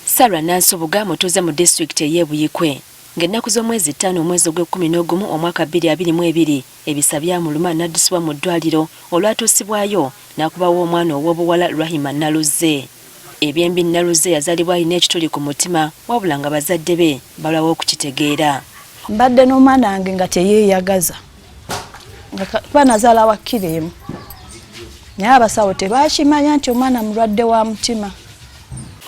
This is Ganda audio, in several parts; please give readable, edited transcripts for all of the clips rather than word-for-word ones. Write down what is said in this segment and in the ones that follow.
Sarah Nansubuga mutuuze mu district ey'Ebuyikwe ng'ennaku z'omwezi 5 omwezi ogw'E11 omwaka 2022 ebisa byamuluma n'addusibwa mu ddwaliro olwatuusibwayo n'akubawo omwana ow'obuwala Rahima Naluzze. Ebyembi Naluzze yazaalibwa alina ekituli ku mutima wabula nga bazadde be balwawo okukitegeera. Mbadde n'omwana wange nga teyeeyagaza kuba nazaala wa kkiro emu naye abasawo tebakimanya nti omwana mulwadde wa mutima.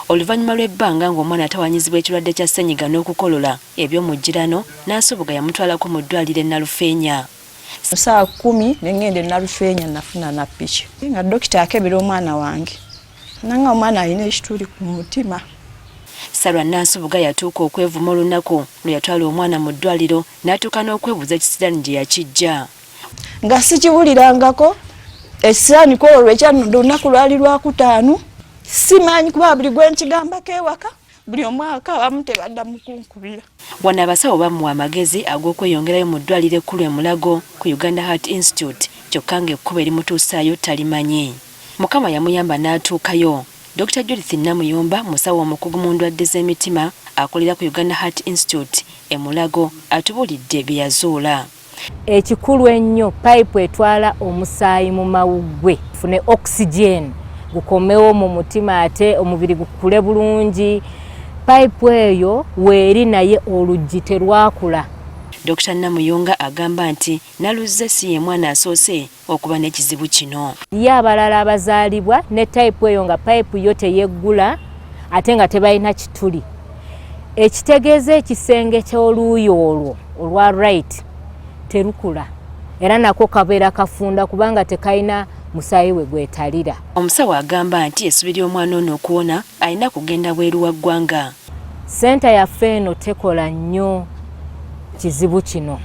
Oluvannyuma lw'ebbanga ng'omwana atawanyizibwa ekirwadde kya ssenyiga n'okukolola eby'omujjirano Nansubuga yamutwalako mu ddwaliro e Nalufeenya. Saa 10 nengende Nalufeenya nafuna na piki nga dokita akebera omwana wange nanga omwana alina ekituli ku mutima. Sarah Nansubuga yatuuka okwevuma olunaku lwe yatwala omwana mu ddwaliro n'atuuka n'okwebuuza ekisiraani gye yakijja. Nga sikiwulirangako ekisiraani kwolwo lwekyano olunaku lwali lwakutaano simanyi kuba buli gwe nkigambako ewaka buli omwaka abamu tebaddamu kunkubira. Wano abasawo bamuwa amagezi ag'okweyongerayo mu ddwaliro ekkulu e Mulago ku Uganda Heart Institute kyokka ng'ekkubo erimutuusaayo talimanyi. Mukama yamuyamba n'atuukayo. Dr. Judith Namuyomba musawo omukugu mu ndwadde z'emitima akolera ku Uganda Heart Institute e Mulago atubuulidde bye yazuula. Ekikulu ennyo pipe etwala omusaayi mu mawuggwe fune oxygen gukomewo mu mutima ate omubiri gukule bulungi. Pipe eyo weeri naye oluggi terwakula. Dr. Namuyonga agamba nti Naluzze si ye mwana asoose okuba n'ekizibu kino. Ye abalala abazaalibwa ne type eyo nga pipe yo teyeggula ate nga tebalina kituli. Ekitegeeza ekisenge ky'oluuyi olwo olwa right terukula era nako kabeera kafunda kubanga tekalina musaayi we gwetalira. Omusawo agamba nti esubiri omwana ono okuwona alina kugenda bweru wa ggwanga. Senta yaffe eno tekola nnyo kizibu kino.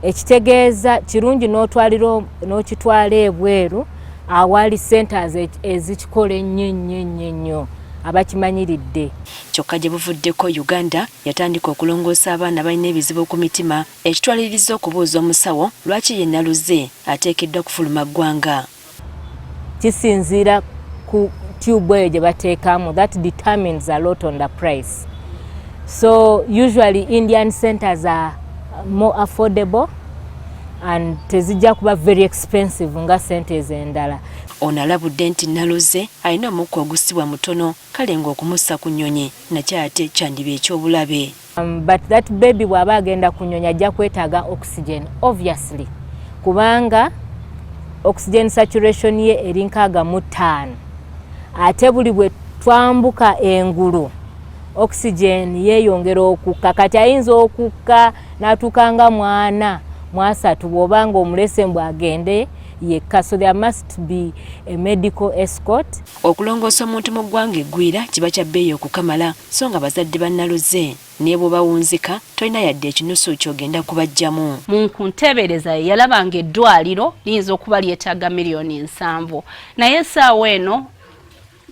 Ekitegeeza kirungi n'okitwala ebweru awali centers ezikikola ennyo abakimanyiridde. Kyokka gye buvuddeko Uganda yatandika okulongoosa abaana balina ebizibu ku mitima ekitwaliriza okubuuza omusawo lwaki ye Naluzze ateekeddwa kufuluma ggwanga. Kisinziira ku tube eyo gye bateekamu, that determines a lot on the price. So usually Indian centers are more affordable and tezijja kuba very expensive nga centers endala. Ono alabudde nti Naluzze alina omukka ogusibwa mutono kale ng'okumussa ku nnyonyi nakyo ate kyandiba ekyobulabe. But that baby bw'aba agenda ku nnyonyi ajja kwetaaga oxygen obviously kubanga oxygen saturation ye eri 65 ate buli bwe twambuka engulu oxygen yeeyongera okukka kati ayinza okukka n'atuuka nga mwasatu bw'obanga omulese mbw agende yekka. So there must be a medical escort. Okulongoosa omuntu mu ggwanga eggwira kiba kya bbeeyi okukamala so nga bazadde ba Naluzze naye bw'obawunzika tolina yadde ekinusu ky'ogenda kubajjamu. Munkunteebereza yalabanga eddwaliro liyinza okuba lyetaaga $7,000,000 naye essaawa eno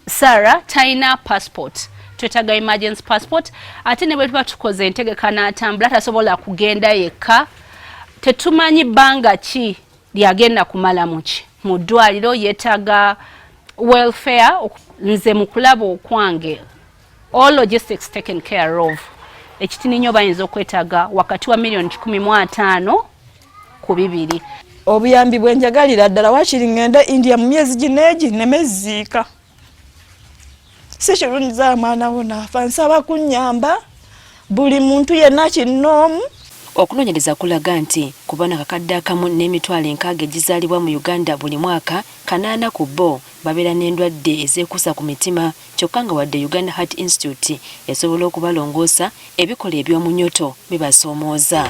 Sarah talina passport. Twetaaga emergency passport ate ne bwe tuba tukoze entegeka n'atambula tasobola kugenda yekka tetumanyi bbanga ki lyagenda kumala mu ddwaliro yeetaaga welfare. Nze mu kulaba okwange all logistics taken care of ekitini nnyo bayinza okwetaaga wakati wa $115,000 ku 2. Obuyambi bwenjagalira ddala wakiri ngenda India mu myezi gineegi nemeziika si kirungi za mwana wo naafa nsaba kunnyamba buli muntu yenna kinnoomu. Okunoonyereza kulaga nti ku baana kakadde akamu n'emitwalo 60 egizaalibwa mu Uganda buli mwaka 8 ku bo babeera n'endwadde ezeekuusa ku mitima kyokka nga wadde Uganda Heart Institute esobola okubalongoosa ebikola eby'omunyoto bibasoomooza.